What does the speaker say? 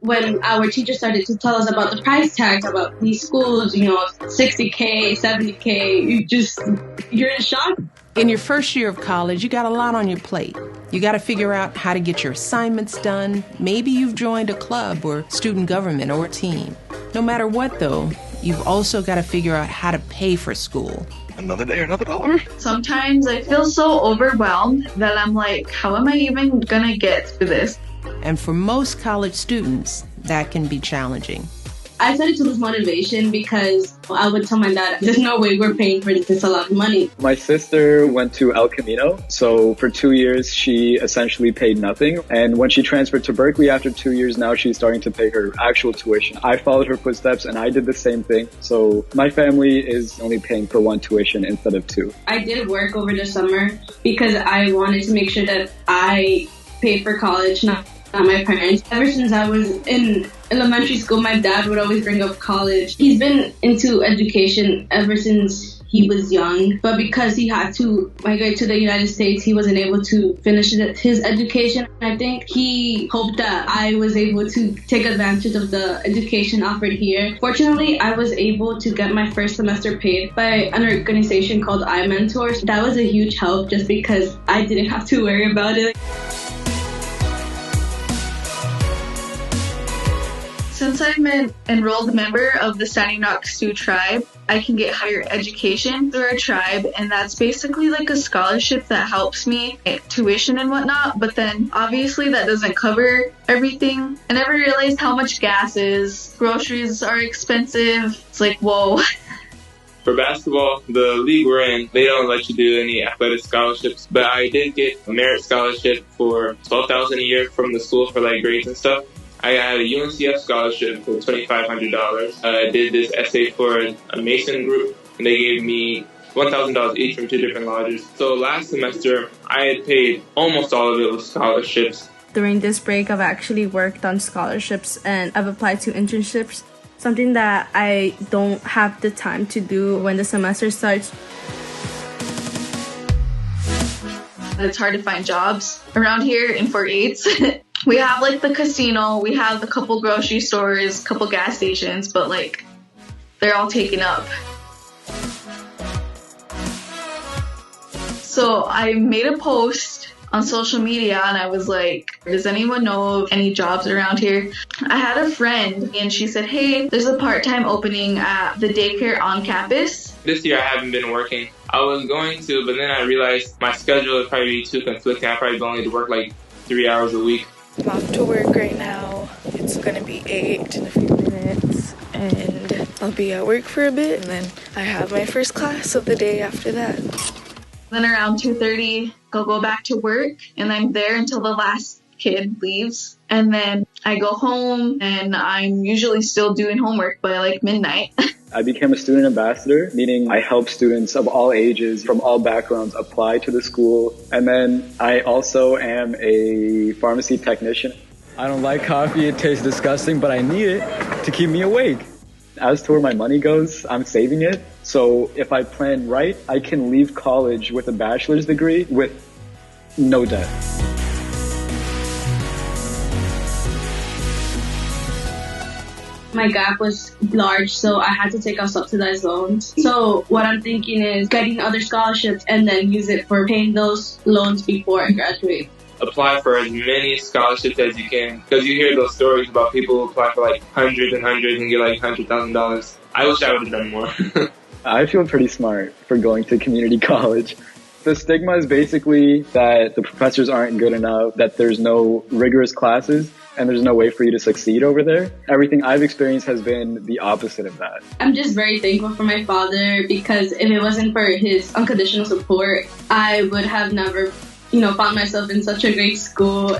when our teacher started to tell us about the price tags about these schools, 60K, 70K, you're in shock. In your first year of college, you got a lot on your plate. You got to figure out how to get your assignments done. Maybe you've joined a club or student government or a team. No matter what, though, you've also got to figure out how to pay for school. Another day, another dollar. Sometimes I feel so overwhelmed that I'm like, how am I even gonna get through this? And for most college students, that can be challenging. I started to lose motivation because I would tell my dad, there's no way we're paying for this a lot of money. My sister went to El Camino, so for 2 years she essentially paid nothing. And when she transferred to Berkeley after 2 years, now she's starting to pay her actual tuition. I followed her footsteps and I did the same thing. So my family is only paying for one tuition instead of two. I did work over the summer because I wanted to make sure that I paid for college, not my parents. Ever since I was in elementary school, my dad would always bring up college. He's been into education ever since he was young, but because he had to migrate to the United States, he wasn't able to finish his education. I think he hoped that I was able to take advantage of the education offered here. Fortunately, I was able to get my first semester paid by an organization called iMentors. That was a huge help just because I didn't have to worry about it. Since I'm an enrolled member of the Standing Rock Sioux tribe, I can get higher education through our tribe, and that's basically like a scholarship that helps me get tuition and whatnot, but then obviously that doesn't cover everything. I never realized how much gas is. Groceries are expensive. It's like, whoa. For basketball, the league we're in, they don't let you do any athletic scholarships, but I did get a merit scholarship for $12,000 a year from the school for like grades and stuff. I had a UNCF scholarship for $2,500. I did this essay for a Mason group, and they gave me $1,000 each from 2 different lodges. So last semester, I had paid almost all of it with scholarships. During this break, I've actually worked on scholarships, and I've applied to internships, something that I don't have the time to do when the semester starts. It's hard to find jobs around here in Fort Yates. We have like the casino, we have a couple grocery stores, couple gas stations, but like they're all taken up. So I made a post on social media and I was like, does anyone know of any jobs around here? I had a friend and she said, hey, there's a part-time opening at the daycare on campus. This year I haven't been working. I was going to, but then I realized my schedule would probably be too conflicting. I probably only need to work like 3 hours a week. I'm off to work right now. It's gonna be 8 in a few minutes, and I'll be at work for a bit, and then I have my first class of the day after that. Then around 2:30, I'll go back to work, and I'm there until the last kid leaves. And then I go home, and I'm usually still doing homework by like midnight. I became a student ambassador, meaning I help students of all ages from all backgrounds apply to the school. And then I also am a pharmacy technician. I don't like coffee, it tastes disgusting, but I need it to keep me awake. As to where my money goes, I'm saving it. So if I plan right, I can leave college with a bachelor's degree with no debt. My gap was large, so I had to take out subsidized loans. So what I'm thinking is getting other scholarships and then use it for paying those loans before I graduate. Apply for as many scholarships as you can, because you hear those stories about people who apply for like hundreds and hundreds and get like $100,000. I wish I would have done more. I feel pretty smart for going to community college. The stigma is basically that the professors aren't good enough, that there's no rigorous classes, and there's no way for you to succeed over there. Everything I've experienced has been the opposite of that. I'm just very thankful for my father because if it wasn't for his unconditional support, I would have never, found myself in such a great school.